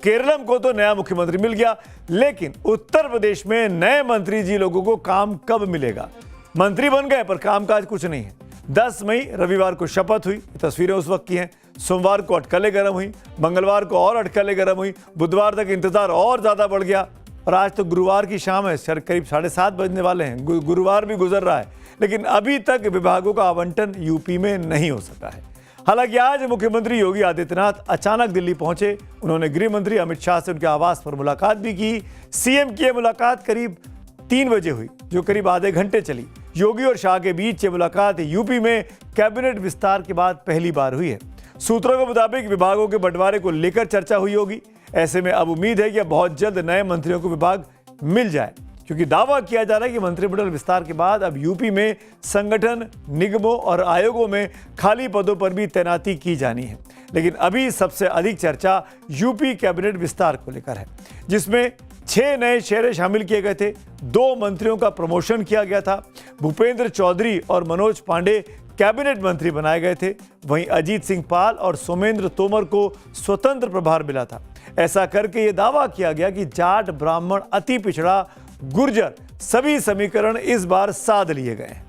केरलम को तो नया मुख्यमंत्री मिल गया, लेकिन उत्तर प्रदेश में नए मंत्री जी लोगों को काम कब मिलेगा? मंत्री बन गए पर कामकाज कुछ नहीं है। 10 मई रविवार को शपथ हुई, तस्वीरें उस वक्त की हैं। सोमवार को अटकलें गर्म हुई, मंगलवार को और अटकलें गर्म हुई, बुधवार तक इंतजार और ज्यादा बढ़ गया और आज तो गुरुवार की शाम है, करीब 7:30 बजने वाले हैं। गुरुवार भी गुजर रहा है, लेकिन अभी तक विभागों का आवंटन यूपी में नहीं हो सका है। हालांकि आज मुख्यमंत्री योगी आदित्यनाथ अचानक दिल्ली पहुंचे। उन्होंने गृह मंत्री अमित शाह से उनके आवास पर मुलाकात भी की। सीएम की यह मुलाकात करीब 3 बजे हुई, जो करीब आधे घंटे चली। योगी और शाह के बीच ये मुलाकात यूपी में कैबिनेट विस्तार के बाद पहली बार हुई है। सूत्रों के मुताबिक विभागों के बंटवारे को लेकर चर्चा हुई होगी। ऐसे में अब उम्मीद है कि बहुत जल्द नए मंत्रियों को विभाग मिल जाए, क्योंकि दावा किया जा रहा है कि मंत्रिमंडल विस्तार के बाद अब यूपी में संगठन, निगमों और आयोगों में खाली पदों पर भी तैनाती की जानी है। लेकिन अभी सबसे अधिक चर्चा यूपी कैबिनेट विस्तार को लेकर है, जिसमें 6 नए चेहरे शामिल किए गए थे। 2 मंत्रियों का प्रमोशन किया गया था। भूपेंद्र चौधरी और मनोज पांडे कैबिनेट मंत्री बनाए गए थे। वहीं अजीत सिंह पाल और सोमेंद्र तोमर को स्वतंत्र प्रभार मिला था। ऐसा करके यह दावा किया गया कि जाट, ब्राह्मण, अति पिछड़ा, गुर्जर सभी समीकरण इस बार साध लिए गए हैं।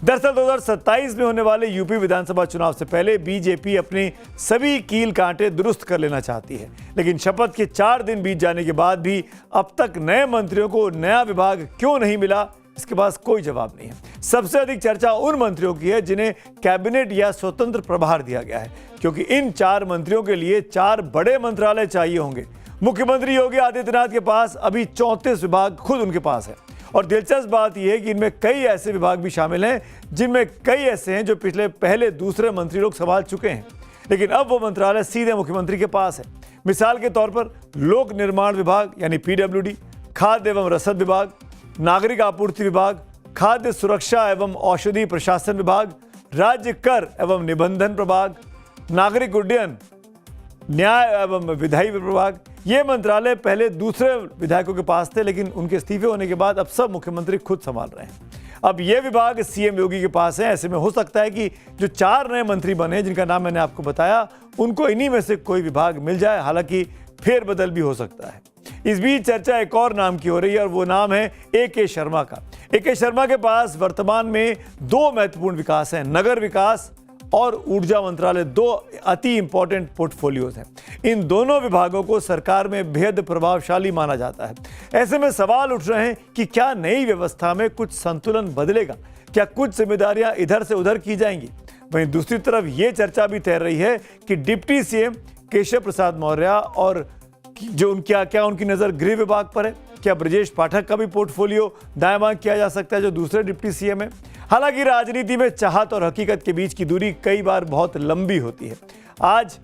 दरअसल 2027 में होने वाले यूपी विधानसभा चुनाव से पहले बीजेपी अपने सभी कील कांटे दुरुस्त कर लेना चाहती है, लेकिन शपथ के 4 दिन बीत जाने के बाद भी अब तक नए मंत्रियों को नया विभाग क्यों नहीं मिला, इसके पास कोई जवाब नहीं है। सबसे अधिक चर्चा उन मंत्रियों की है जिन्हें कैबिनेट या स्वतंत्र प्रभार दिया गया है, क्योंकि इन 4 मंत्रियों के लिए 4 बड़े मंत्रालय चाहिए होंगे। मुख्यमंत्री योगी आदित्यनाथ के पास अभी 34 विभाग खुद उनके पास है और दिलचस्प बात यह है कि इनमें कई ऐसे विभाग भी शामिल हैं जिनमें कई ऐसे हैं जो पहले दूसरे मंत्री लोग संभाल चुके हैं, लेकिन अब वो मंत्रालय सीधे मुख्यमंत्री के पास है। मिसाल के तौर पर लोक निर्माण विभाग यानी पीडब्ल्यूडी, खाद्य एवं रसद विभाग, नागरिक आपूर्ति विभाग, खाद्य सुरक्षा एवं औषधि प्रशासन विभाग, राज्य कर एवं निबंधन विभाग, नागरिक उड्डयन, न्याय एवं विधायी विभाग। ये मंत्रालय पहले दूसरे विधायकों के पास थे, लेकिन उनके इस्तीफे होने के बाद अब सब मुख्यमंत्री खुद संभाल रहे हैं। अब ये विभाग सीएम योगी के पास है। ऐसे में हो सकता है कि जो 4 नए मंत्री बने, जिनका नाम मैंने आपको बताया, उनको इन्हीं में से कोई विभाग मिल जाए। हालांकि फेरबदल भी हो सकता है। इस बीच चर्चा एक और नाम की हो रही है और वो नाम है AK शर्मा का। AK शर्मा के पास वर्तमान में 2 महत्वपूर्ण विकास हैं, नगर विकास और ऊर्जा मंत्रालय। 2 अति इंपॉर्टेंट पोर्टफोलियोज हैं। इन दोनों विभागों को सरकार में बेहद प्रभावशाली माना जाता है। ऐसे में सवाल उठ रहे हैं कि क्या नई व्यवस्था में कुछ संतुलन बदलेगा, क्या कुछ जिम्मेदारियां इधर से उधर की जाएंगी। वहीं दूसरी तरफ ये चर्चा भी तैर रही है कि डिप्टी सीएम केशव प्रसाद मौर्य और जो क्या उनकी नजर गृह विभाग पर है। क्या ब्रजेश पाठक का भी पोर्टफोलियो दाएं बाएं किया जा सकता है, जो दूसरे डिप्टी सीएम है। हालांकि राजनीति में चाहत और हकीकत के बीच की दूरी कई बार बहुत लंबी होती है। आज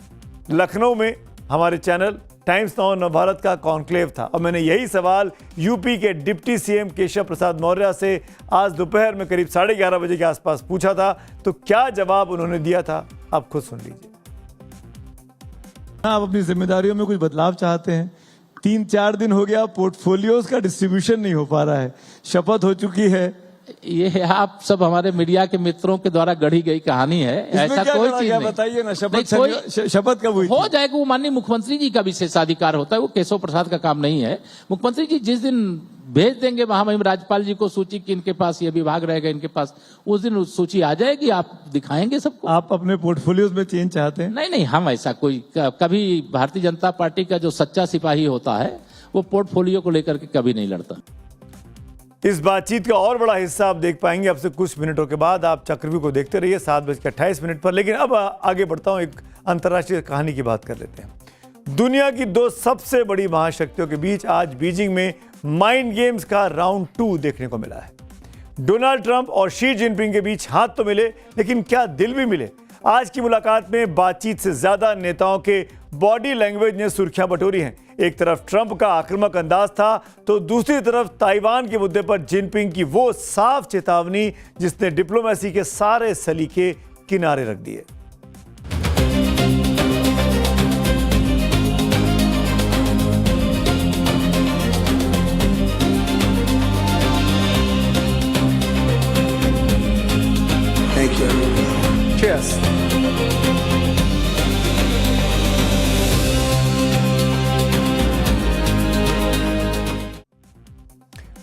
लखनऊ में हमारे चैनल टाइम्स नाउ नवभारत का कॉन्क्लेव था और मैंने यही सवाल यूपी के डिप्टी सीएम केशव प्रसाद मौर्य से आज दोपहर में करीब 11:30 बजे के आसपास पूछा था। तो क्या जवाब उन्होंने दिया था, आप खुद सुन लीजिए। आप अपनी जिम्मेदारियों में कुछ बदलाव चाहते हैं। 3-4 दिन हो गया, पोर्टफोलियोज का डिस्ट्रीब्यूशन नहीं हो पा रहा है। शपथ हो चुकी है। ये आप सब हमारे मीडिया के मित्रों के द्वारा गढ़ी गई कहानी है। ऐसा कोई चीज नहीं। बताइए ना, शपथ कब हुई? हो जाएगा, वो माननीय मुख्यमंत्री जी का विशेषाधिकार होता है, वो केशव प्रसाद का काम नहीं है। मुख्यमंत्री जी जिस दिन भेज देंगे महामहिम राज्यपाल जी को सूची कि इनके पास ये विभाग रहेगा, इनके पास, उस दिन सूची आ जाएगी, आप दिखाएंगे सबको। आप अपने पोर्टफोलियोज में चेंज चाहते हैं? नहीं, हम ऐसा कोई, कभी भारतीय जनता पार्टी का जो सच्चा सिपाही होता है वो पोर्टफोलियो को लेकर के कभी नहीं लड़ता। इस बातचीत का और बड़ा हिस्सा आप देख पाएंगे अब से कुछ मिनटों के बाद। आप चक्रव्यूह को देखते रहिए 7:28 पर। लेकिन अब आगे बढ़ता हूं, एक अंतर्राष्ट्रीय कहानी की बात कर लेते हैं। दुनिया की 2 सबसे बड़ी महाशक्तियों के बीच आज बीजिंग में माइंड गेम्स का राउंड 2 देखने को मिला है। डोनाल्ड ट्रंप और शी जिनपिंग के बीच हाथ तो मिले, लेकिन क्या दिल भी मिले? आज की मुलाकात में बातचीत से ज्यादा नेताओं के बॉडी लैंग्वेज ने सुर्खियां बटोरी हैं। एक तरफ ट्रंप का आक्रामक अंदाज था, तो दूसरी तरफ ताइवान के मुद्दे पर जिनपिंग की वो साफ चेतावनी जिसने डिप्लोमेसी के सारे सलीके किनारे रख दिए। Thank you. Cheers.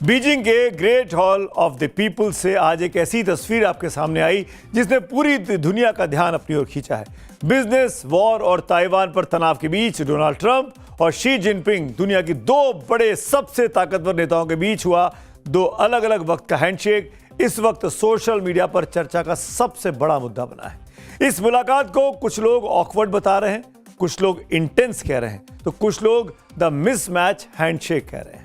बीजिंग के great hall of the people से आज एक ऐसी तस्वीर आपके सामने आई जिसने पूरी दुनिया का ध्यान अपनी ओर खींचा है। बिजनेस, वॉर और ताइवान पर तनाव के बीच डोनाल्ड ट्रंप और शी जिनपिंग, दुनिया की दो बड़े सबसे ताकतवर नेताओं के बीच हुआ दो अलग अलग वक्त का हैंडशेक इस वक्त सोशल मीडिया पर चर्चा का सबसे बड़ा मुद्दा बना है। इस मुलाकात को कुछ लोग ऑकवर्ड बता रहे हैं, कुछ लोग इंटेंस कह रहे हैं, तो कुछ लोग द मिसमैच हैंडशेक कह रहे हैं।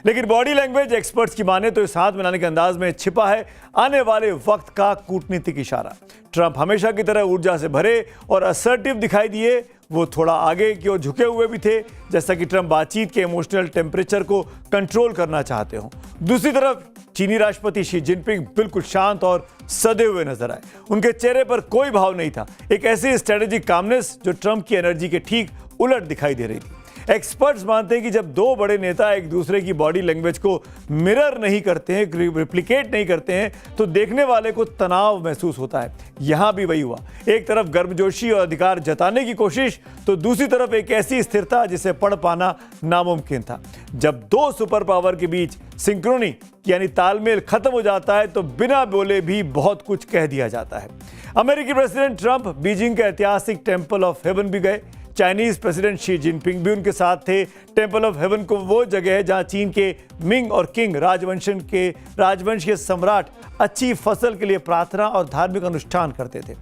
लेकिन बॉडी लैंग्वेज एक्सपर्ट्स की माने तो इस हाथ मिलाने के अंदाज में छिपा है आने वाले वक्त का कूटनीतिक इशारा। ट्रंप हमेशा की तरह ऊर्जा से भरे और असर्टिव दिखाई दिए। वो थोड़ा आगे की ओर झुके हुए भी थे, जैसा कि ट्रंप बातचीत के इमोशनल टेम्परेचर को कंट्रोल करना चाहते हो। दूसरी तरफ चीनी राष्ट्रपति शी जिनपिंग बिल्कुल शांत और सदे हुए नजर आए। उनके चेहरे पर कोई भाव नहीं था, एक ऐसी स्ट्रेटेजिक कामनेस जो ट्रंप की एनर्जी के ठीक उलट दिखाई दे रही थी। एक्सपर्ट्स मानते हैं कि जब दो बड़े नेता एक दूसरे की बॉडी लैंग्वेज को मिरर नहीं करते हैं, रिप्लिकेट नहीं करते हैं, तो देखने वाले को तनाव महसूस होता है। यहां भी वही हुआ, एक तरफ गर्मजोशी और अधिकार जताने की कोशिश, तो दूसरी तरफ एक ऐसी स्थिरता जिसे पढ़ पाना नामुमकिन था। जब दो सुपर पावर के बीच सिंक्रोनी यानी तालमेल खत्म हो जाता है तो बिना बोले भी बहुत कुछ कह दिया जाता है। अमेरिकी प्रेसिडेंट ट्रंप बीजिंग के ऐतिहासिक टेंपल ऑफ हेवन भी गए। चाइनीज प्रेसिडेंट शी जिनपिंग भी उनके साथ थे। टेंपल ऑफ हेवन को वो जगह है जहां चीन के मिंग और किंग राजवंश के सम्राट अच्छी फसल के लिए प्रार्थना और धार्मिक अनुष्ठान करते थे।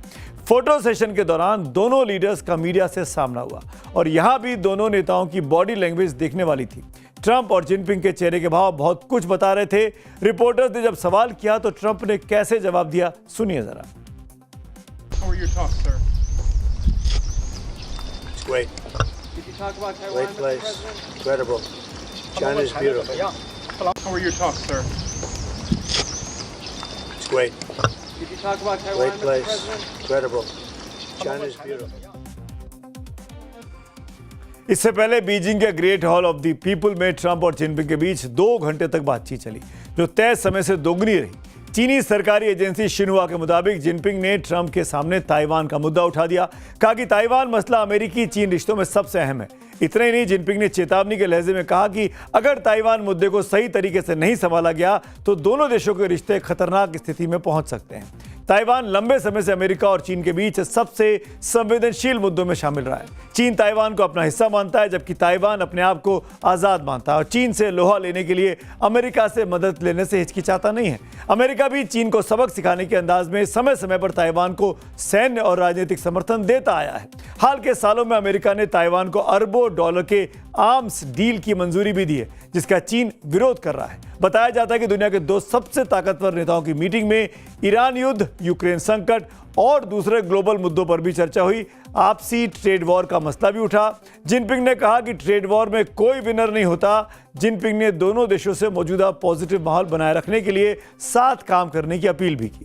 फोटो सेशन के दौरान दोनों लीडर्स का मीडिया से सामना हुआ और यहां भी दोनों नेताओं की बॉडी लैंग्वेज देखने वाली थी। ट्रंप और जिनपिंग के चेहरे के भाव बहुत कुछ बता रहे थे। रिपोर्टर्स ने जब सवाल किया तो ट्रंप ने कैसे जवाब दिया, सुनिए जरा। Great. Did you talk about Taiwan, Great Mr. place. President? Incredible. China's beautiful. How were your talks, sir? It's great. Did you talk about Taiwan, Great Mr. place. President? Incredible. China's beautiful. इससे पहले Beijing के great hall of the people में Trump और Jinping के बीच 2 घंटे तक बातचीत चली, जो तय समय से दोगुनी रही। चीनी सरकारी एजेंसी शिन्हुआ के मुताबिक जिनपिंग ने ट्रंप के सामने ताइवान का मुद्दा उठा दिया, कहा कि ताइवान मसला अमेरिकी चीन रिश्तों में सबसे अहम है। इतना ही नहीं, जिनपिंग ने चेतावनी के लहजे में कहा कि अगर ताइवान मुद्दे को सही तरीके से नहीं संभाला गया तो दोनों देशों के रिश्ते खतरनाक स्थिति में पहुंच सकते हैं। ताइवान लंबे समय से अमेरिका और चीन के बीच सबसे संवेदनशील मुद्दों में शामिल रहा है। चीन ताइवान को अपना हिस्सा मानता है, जबकि ताइवान अपने आप को आज़ाद मानता है और चीन से लोहा लेने के लिए अमेरिका से मदद लेने से हिचकिचाता नहीं है। अमेरिका भी चीन को सबक सिखाने के अंदाज में समय समय पर ताइवान को सैन्य और राजनीतिक समर्थन देता आया है। हाल के सालों में अमेरिका ने ताइवान को अरबों डॉलर के आर्म्स डील की मंजूरी भी दी है, जिसका चीन विरोध कर रहा है। बताया जाता है कि दुनिया के 2 सबसे ताकतवर नेताओं की मीटिंग में ईरान युद्ध, यूक्रेन संकट और दूसरे ग्लोबल मुद्दों पर भी चर्चा हुई। आपसी ट्रेड वॉर का मसला भी उठा। जिनपिंग ने कहा कि ट्रेड वॉर में कोई विनर नहीं होता। जिनपिंग ने दोनों देशों से मौजूदा पॉजिटिव माहौल बनाए रखने के लिए साथ काम करने की अपील भी की।